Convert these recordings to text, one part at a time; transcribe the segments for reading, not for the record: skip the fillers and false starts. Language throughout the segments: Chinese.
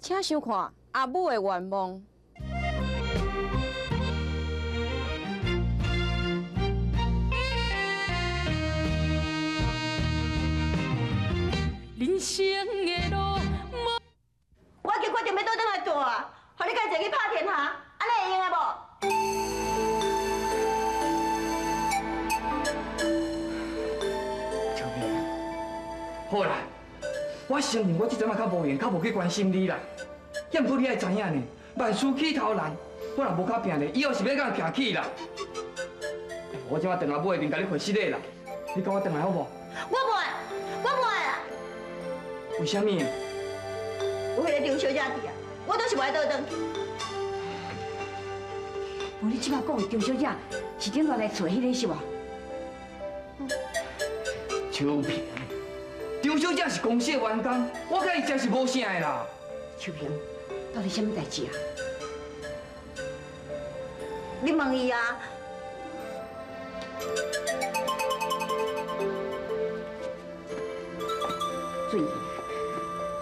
请想看阿母的愿望。人生的路，我已经决定要倒转来做啊，互你家己去拍天下，安尼会用的无？ 好啦，我承认我这阵仔较无闲，较无去关心你啦。也毋过你爱知影呢，万事起头难，我若无较拼咧，以后是要甲人徛起啦。我今仔等阿母的面甲你回失礼啦，你跟我回来好无？我不爱啊！为什么？有迄个张小姐伫啊，我都是无爱倒转去。无你即摆讲的张小姐是顶来找迄个是无？秋萍。 张小姐是公司的员工，我甲伊真是无啥的啦。秋萍，到底什么代志啊？你问伊啊。俊怡，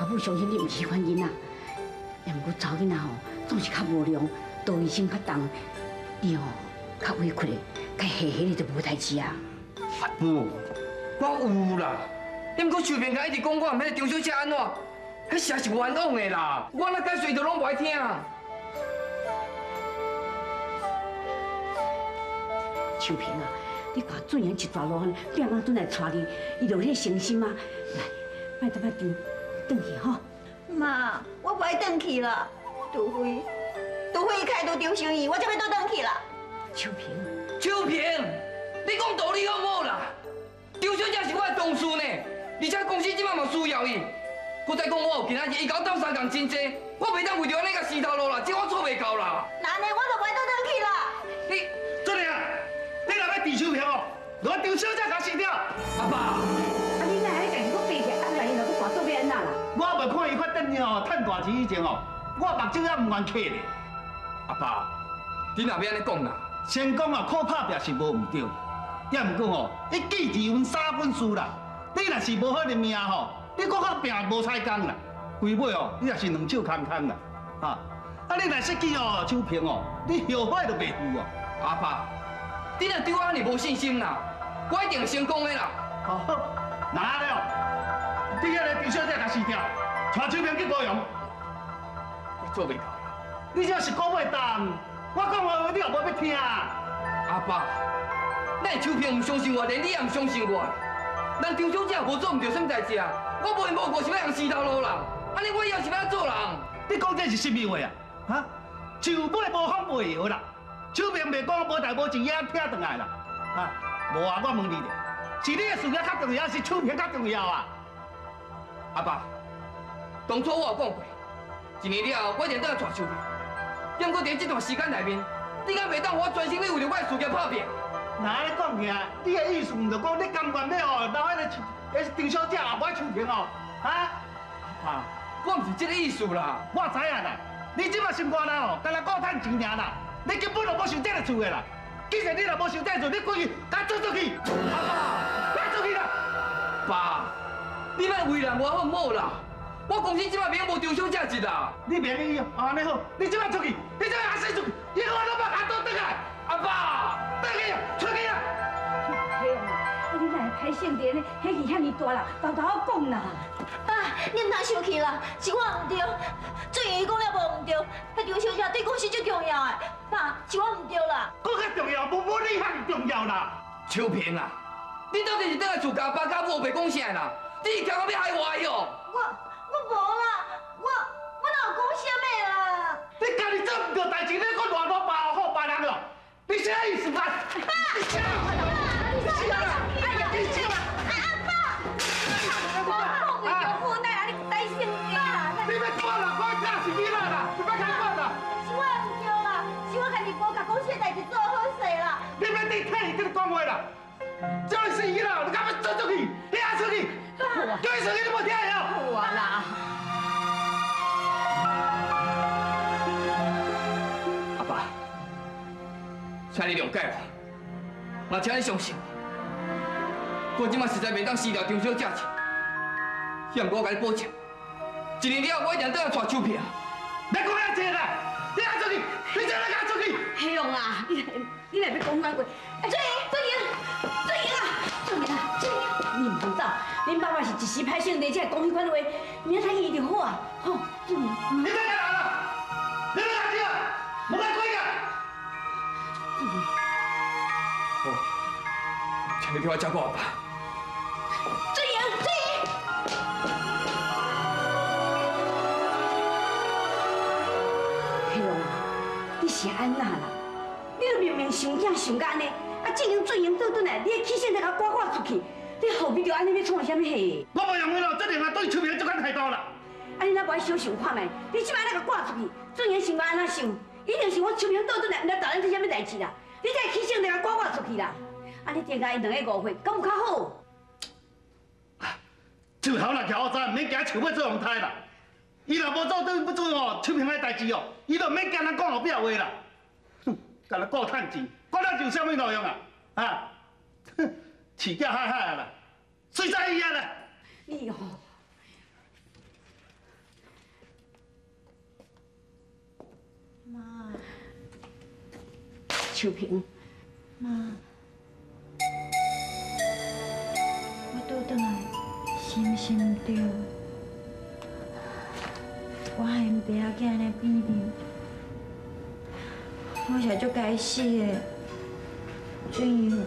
阿母相信你毋是迄款囡仔，也毋过查囡仔吼总是较无良，道义心较重，你吼较委屈的，该嘿嘿的就无代志啊。阿母，我有啦。 因过秋萍甲一直讲我毋迄个张小姐安怎，迄实在是冤枉的啦！我哪解说都拢无爱听。秋萍啊，你看俊阳一大路变人转来带你，伊就有迄个诚心啊！来，卖等转去吼。妈，我不爱转去啦，除非伊开除张小怡，我才要倒转去啦。秋萍，秋萍，你讲道理好无啦？张小姐是我的同事呢。 而且公司即摆嘛需要伊，搁再讲我有今仔日伊甲我斗相共真济，我袂当为着安尼甲死头路啦，这我错袂到啦。那安尼我就袂倒转去啦。你，俊良，你若要治秋萍哦，就把张小姐甲死掉。阿爸，啊你哪会家己搁背起，啊来伊若搁跋倒要安怎啦？我未看伊发等你哦，趁大钱以前哦，我目睭也唔愿开咧。阿爸，你若要安尼讲啦，先讲哦，靠拍拼是无唔对，也毋过哦，一己之分三分输啦。 你若是无好的命吼，你搁较拼无彩工啦，规尾哦，你也是两手空空啦，啊你若失去哦，秋萍哦，你后悔都袂负哦。阿爸，你若对我安尼无信心啦，我一定会成功的啦。好，哪了？你遐个张小姐甲死掉，带秋萍去高阳，我做袂到啦。你这是讲袂当，我讲话你也无要听。阿爸，咱秋萍唔相信我，连你也唔相信我。 人张小姐无做唔对什么代志啊！我无缘无故是要人死头路啦！安尼我以后是要怎做人？你讲这是什么话啊？哈？树尾无风袂摇啦，秋萍袂讲无代无志也听转来啦。啊，无啊，我问你咧，是你的事业较重要，是秋萍较重要啊？阿爸，当初我有讲过，1年了后我一定倒来带秋萍。不过在这段时间内面，你敢袂当我专心去为着我的事业打拼？ 那安尼讲起来，你的意思唔就讲你甘愿要哦，留迄个张小姐也无爱秋萍哦？啊？爸，我唔是这个意思啦。我知影啦，你即摆心肝啦哦，干那顾趁钱尔啦，你根本就无受这个厝的啦。既然你若无受这个厝，你赶紧甲走出去。阿爸，赶出去啦！爸，你莫为难我好唔好啦？我公司即摆免无张小姐一啦。你别理伊哦，安尼好，你即摆出去，你即摆阿死出去，以后我都别下倒转来。阿爸，倒去啊，出去啊！嘿啊，你哪会歹性地呢？迄个遐尼大啦，偷偷讲啦。爸，你唔通生气啦，是我唔对，俊怡讲了无唔对，迄张小姐对公司最重要的，爸，是我唔对啦。搁较重要，无你遐重要啦。秋萍啊，你到底是倒来厝家爸家母白讲啥啦？你是强要害我哟！我无啦，我哪有讲啥物啦？你家己做唔对代志，你搁乱讲包好别人咯？你啥意思啊？你啥？你啥啦？哎呀，你啥啦？我讲的有无奈啊？你担心啦？你要管啦，管假是你啦啦，你别开管啦。是我唔对啦，是我家己无甲公司的代志做好势啦。你要你替伊跟你讲话啦，这是伊啦，你敢要走出去？你阿出去，叫伊出去你无听哟。好啊啦。 请你谅解我，也请你相信我。我即马实在袂当死掉张小姐去，不过我甲你保证，1一年了，我一定倒来带手片。别讲遐济啦，你阿出去，你真来甲出去！黑龙啊，你来要讲哪话？啊，俊英啊，你唔通走？恁爸爸是一时歹性地，才讲迄款话，明仔载伊就好啊，吼，俊英。你别来啦！你别来啊！莫来鬼啊！好，请你替我照顾我爸。俊英。黑龙啊，你是安那啦？你都明明想囝想到安尼，啊，俊英倒转来，你起先就甲赶出去，你何必就安尼要创啥物戏？我无用话咯，这电话对手片这款态度啦。啊，你哪不爱小想看卖？你即摆那个赶出去，俊英想要安怎想？一定是我秋萍倒转来，毋知导咱做啥物代志啦？你才起先就甲赶出去啦？啊，你定甲伊2个误会，敢有较好？就好啦，乔我知，唔免惊树尾做红胎啦。伊若无做对不准哦，秋萍的代志哦，伊就唔免惊咱讲后壁话啦。哼，甲咱顾趁钱，顾咱有啥物路用啊？啊，哼，饲囝害害啦，随在伊啊啦。你哦。妈，秋萍，妈，我倒转来是毋是唔对？我害因爸仔囝安尼变面，我是足该死的。俊英，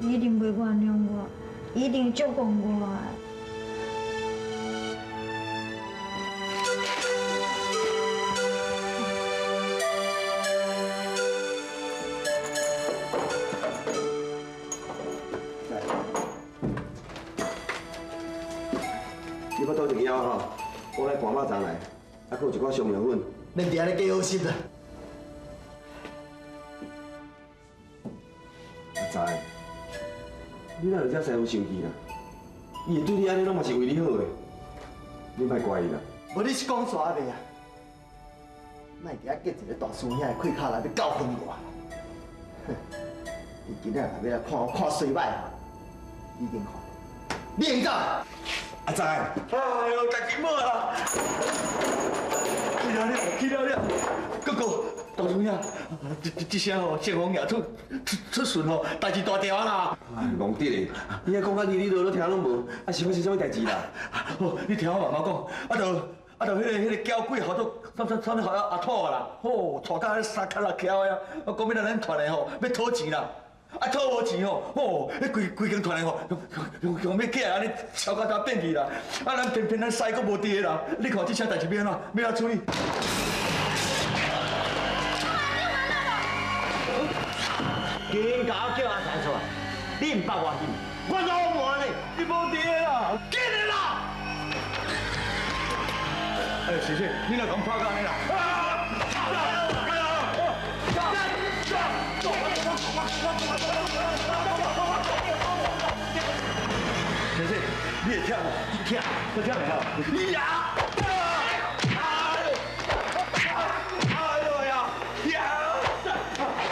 伊一定袂原谅我，伊一定足讲我的。你要倒一个腰吼，我来赶马掌来，还佫有一罐松茸粉，恁爹安尼加好心啦。阿财，你哪有遮师傅生气啦？伊会对你安尼，拢嘛是为你好的，你莫怪伊啦。无你是讲啥袂啊？莫伫遐结一个大师兄的气卡来要教训我。哼！伊今仔来要来看我看衰歹啊！已经看，你应走。阿财，哎呦，家己摸啦！去了，哥哥，大师兄，这声吼，顺风也出顺吼，代志大条啦！哎，戆得嘞！你遐讲甲哩落听拢无，啊是发生啥物代志啦？好，你听我慢慢讲，迄个娇贵好多，啥物好阿土啦，吼，带到迄三脚六翘的啊，我讲要咱团的吼，要讨钱啦。啊，讨无钱吼，吼，迄规间团的吼，用要起来安尼超到头变去啦。啊，咱偏咱师阁无伫啦，你看这声代志要安怎，要安怎处理？紧甲我叫阿财出来，你唔捌我紧，我怎好无呢？你无伫啦，紧的啦！哎，是，你若讲拍到安尼啦。先生，你会跳无？跳，我跳袂好。呀！哎呦呀！呀！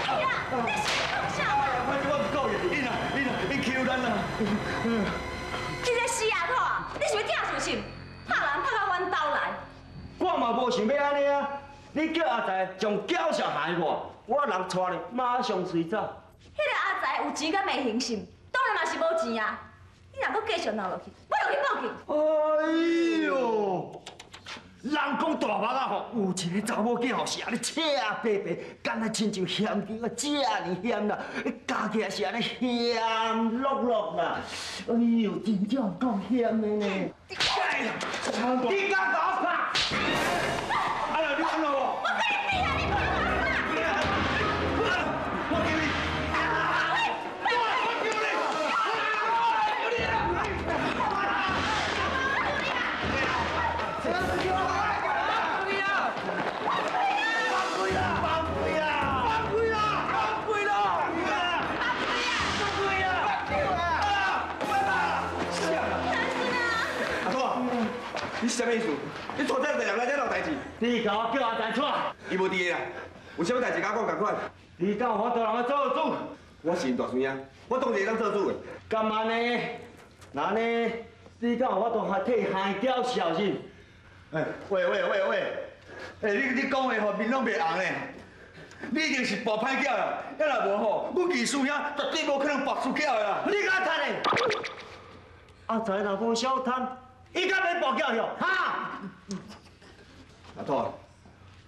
哎呀，你是讲啥啊？我唔够嘅，你欺负咱啦！你这死丫头啊！你是要听事情？拍人拍到阮兜来。我嘛无想要安尼啊！你叫阿财将娇小害我人带你马上随走。迄个阿财有钱敢袂行心？当然嘛是无钱啊！你若搁继续闹落去，我就去报警。哎呦！人讲大目啊吼，有一个查某囝吼是安尼赤白白，敢若亲像咸鱼啊，这呢咸啦，加起来是安尼咸漉漉啦。哎呦，真正够咸的呢！你敢甲我拍？哎呀，你安怎无？我跟你比啊！你拍我啦！我叫你！你是啥物意思？你拖这个人来这闹代志？你甲我叫阿财出来！伊无伫个啦，有啥物代志甲我讲共款？你敢有法度让我做主？我是因大孙仔，我当然会当做主的。干嘛呢？那呢？你敢有法度替海雕小心？喂，你讲的吼面拢袂红咧，你一定是跋歹囝啦，要若无吼，阮技师兄绝对无可能跋输囝的啦。你敢趁嘞？阿财若无小贪，伊敢要跋囝哟？哈！阿土啊，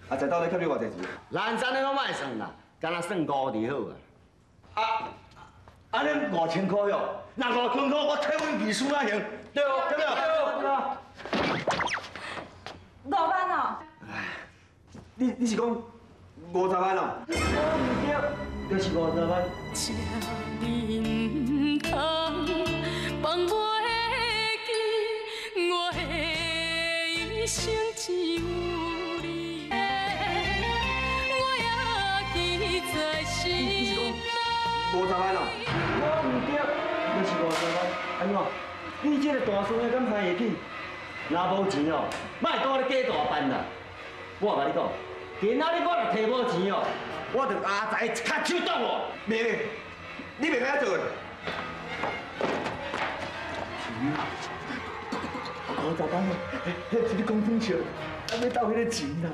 阿财到底欠你偌济钱？咱咱的拢卖算啦，敢若算5就好啊。安尼5000块哟，那5000块我替阮技师兄行，对不？对不？对啊。 5万哦。你是讲50万哦？对，就是50万。吃面唔通放袂记，我的一生只有你，我也记在心内。 50万哦？我唔对，就是50万。安怎？你这个大叔兄敢攀会起？若无钱哦，莫跟我咧假大办啦！我甲你讲，今仔日我若摕无钱哦，我着阿财卡手剁我。袂，你袂安做的。50万哦，迄是你讲真笑，还要斗迄个钱啦。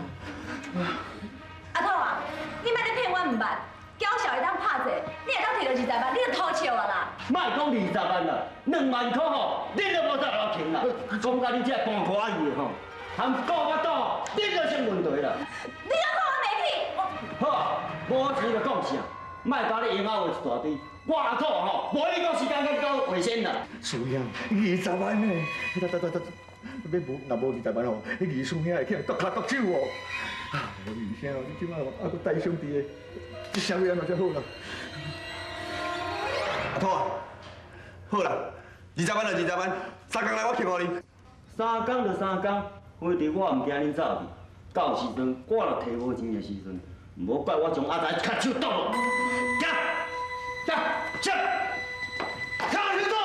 阿土啊，你莫咧骗我唔捌，娇小会当拍者，你会当摕到20万，你就偷笑啊啦！莫讲20万啦，2万块吼，你都无再落钱啦。讲甲你这半夸伊的吼，含顾我倒，你就成问题啦。你要看我袂起，好，无钱就讲啥，莫甲你闲话话一大堆。我阿土吼，无你讲时间到卫生啦。师兄，20万呢？得，要无若无20万哦，迄二师兄会去人剁脚剁手哦。啊，二兄，你即摆哦，还佫带兄弟的，这社会安怎才好啦？阿土啊，好啦，20万就20万，3工内我扣互你。3工就3工，反正我唔惊你走去。到时阵我若摕无钱的时阵，无怪我将阿财卡手剁落。走，看清楚！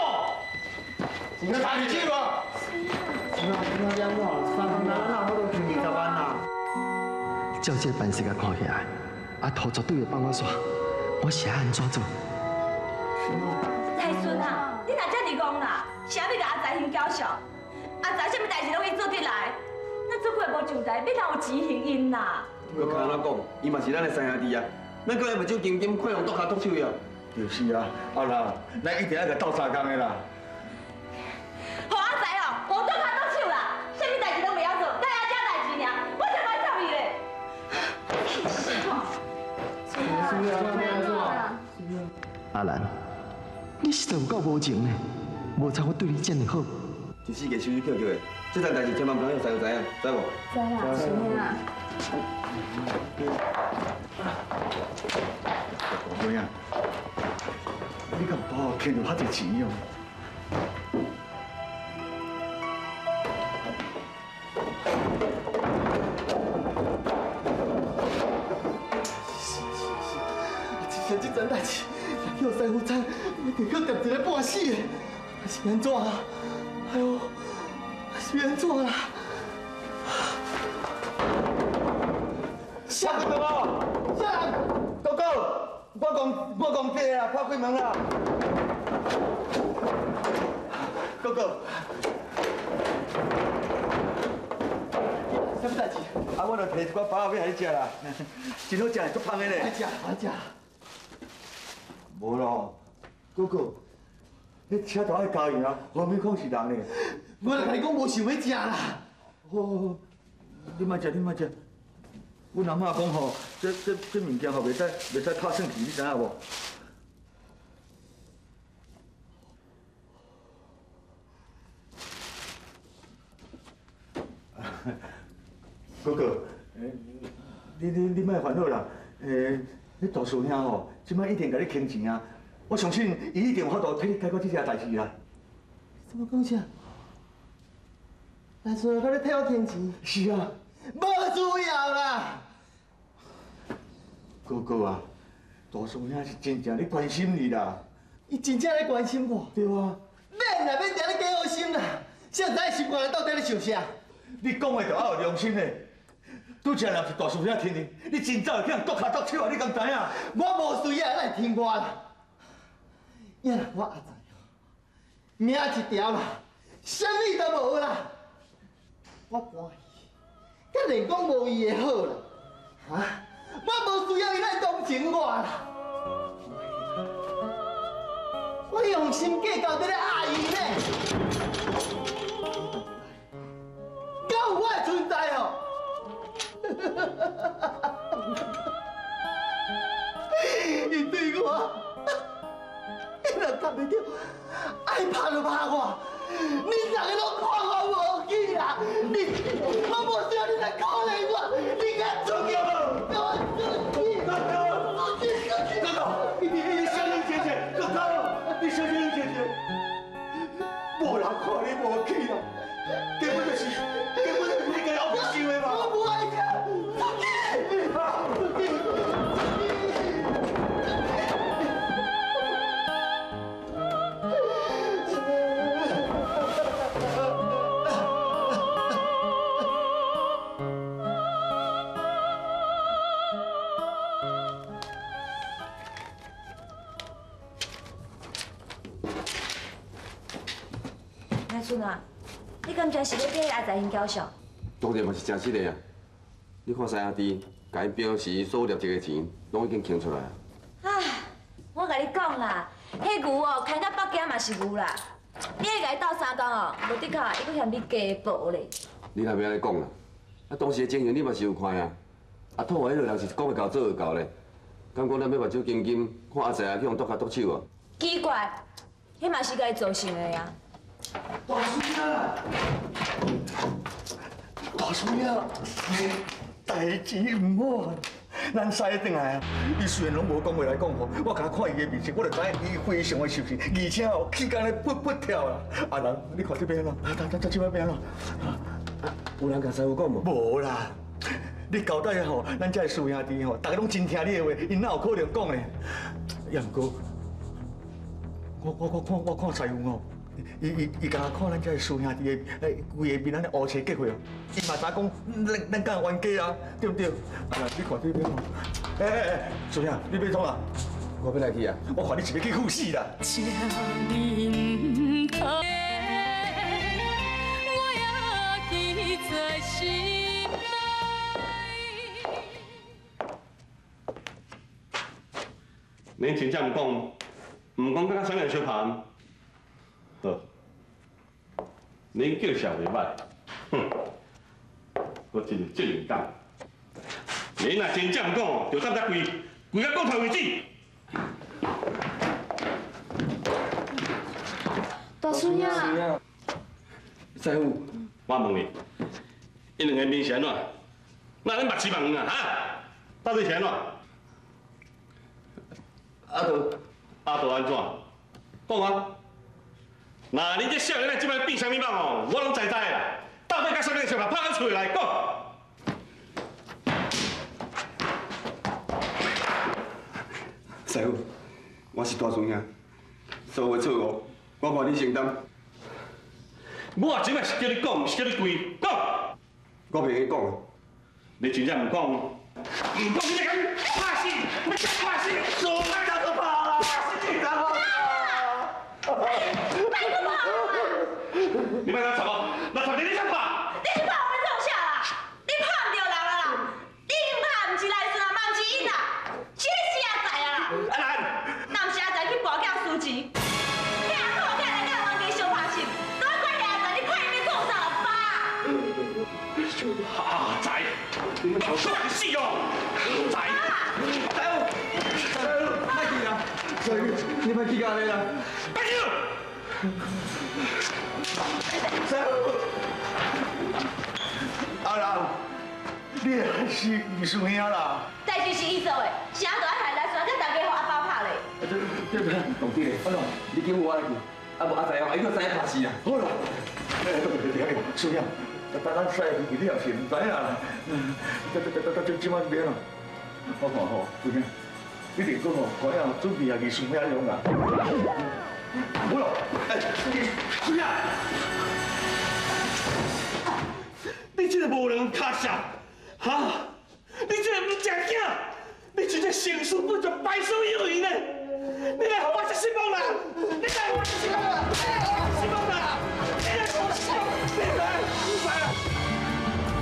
你要看清楚啊！那两万，3工内哪好多挣20万啊？照这办事甲看起来，阿土绝对会帮我耍，我是要安怎做？财孙啊，你若这样讲啦，啥要甲阿财先交笑？阿财什么代志拢伊做得来，咱做过无上财，要哪有钱还因啦？我看安怎讲，伊嘛是咱的三兄弟啊，咱个目睭金金，看用剁脚剁手呀。就是啊，啊啦，咱一定要甲斗3工的啦。好阿财哦，无剁脚剁手啦，什么代志拢袂晓做，该阿家代志尔，我才来找伊咧。阿兰，你实在有够无情呢，无猜我对你这么好。这4个手机捡着的，这件代志千万不能让师傅知影，知无？知啦，师兄啊。大妹啊，你敢把我骗到遐侪钱哦？这件代志，叫师傅知，一定要掂一个半死的，是安怎啊？哎呦，是安怎啦？啥个哥哥？啥？哥哥，我讲这啦，快开门啦！哥哥，什么代志？啊，我著摕一寡包仔要来食啦，真好食，足香的咧。好食。无咯，哥哥，迄车头爱交伊啊，后面讲是人咧。我来甲你讲，无想要食啦。好，你莫食。阮阿嬷讲吼，这物件吼袂使拍算去，你知影无？哥哥，你莫烦恼啦。迄大师兄吼，即摆一定甲你倾钱啊！我相信伊一定有法度替你解决这件代志啦。怎么讲啥？大叔，他咧替我倾钱？是啊。无需要啦。哥哥啊，大叔兄是真正咧关心你啦。伊真正咧关心我。对啊。免啦，免定咧假好心啦。谁知伊心肝到底咧想啥？你讲话就要有良心嘞。拄则若是大叔兄听你，你真早就去人剁脚剁手啊！你敢知影？我无需要，来听我啦。呀，我阿仔，命一条啦，什么都无啦。我欢喜。甲连讲无伊的好啦，啊，我无需要伊来同情我啦，我用心计较在咧爱伊呢，有我的存在吼。伊对我，伊若感觉到爱拍就拍我，你大家拢看我无去啦！我无需要你来可怜我，你敢出去无？给我出去！哥哥，你小心姐姐，哥哥，你小心姐姐，无人看你无去啦，根本就是你个老不想的嘛！我不爱看，出去！阿孙啊，你敢真是要给阿财因交上？当然嘛是真实的啊！你看三兄弟，甲伊表示所有业绩的钱，拢已经倾出来啊！唉，我甲你讲啦，迄牛哦，牵到北京嘛是牛啦。你爱甲伊斗三工哦，无的确，伊阁嫌你家暴咧。你若要安尼讲啦，啊当时的情形你嘛是有看啊！啊讨个迄个人是讲会到做会到咧，敢讲咱要目睭金金，看阿财啊去用剁脚剁手啊？奇怪，迄嘛是甲伊造成的呀。大叔啊，大叔啊，代志唔好，咱使转来啊！伊虽然拢无讲话来讲吼，我甲看伊的面色，我就知影伊非常的受气，而且哦，气干咧不跳啦。阿人，你看这边咯，这摆边咯。有人甲师傅讲无？无啦，你交代吼，咱这师兄弟吼，大家拢真听你的话，因哪有可能讲呢？也毋过，我看师傅哦。伊甲我看咱这师兄弟的规个面安尼乌青结血哦，伊嘛知讲咱敢冤家啊，对不对？啊，你看这边哦，师兄，你要创啊？我要来去啊！我看你是要去赴死啦！请你唔通，我也记在心内。恁真正唔讲甲三人相谈。好，恁叫小袂歹，哼，我真正勇敢。恁若真正讲，就等才跪到讲头为止。大孙啊！师傅，我问你，因两个面是安怎？那恁目屎目黄啊？哈？到底是安怎？阿道安怎？讲啊！那恁这少年仔即摆变啥物梦哦？我拢知啦。到底甲啥物想法拍咱厝来讲？师傅，我是大孙兄，所有的错误，我看你承担。我即摆是叫你讲，毋是叫你跪，讲。我袂去讲。你真正唔讲，唔讲你就敢拍死，你敢拍死？做乜嘢都拍啦！拍死你啦！你别讲什么，那肯定你想拍。你是拍我们创啥啦？你拍唔着人啊啦！你拍唔是来顺啊，嘛唔是因啦，是你是阿财啊啦！阿兰，若唔是阿财去跋筊输钱，遐好看来甲冤家相拍心，都怪阿财，你看伊要创啥啦？爸！阿财，你们搞错人死哦！阿财，别去啦！你别去家里啦！别去！师傅，阿郎，你还是艺术兄啦？代志是伊做的，啥都爱害来顺，甲大家互阿爸拍咧。对，同弟，阿龙，你叫我来去，啊无阿财哦，伊个知影拍死啊！好啦，师兄，咱师傅你也是唔知影啦。即摆变啦，我看吼，师兄，你哋讲吼，可能准备下艺术兄用啦。好了，师兄。你这个无良卡下，哈！你这个唔正经，你真正成事不足败事有余呢！你来互我一失望啦！你来互我一失望啦！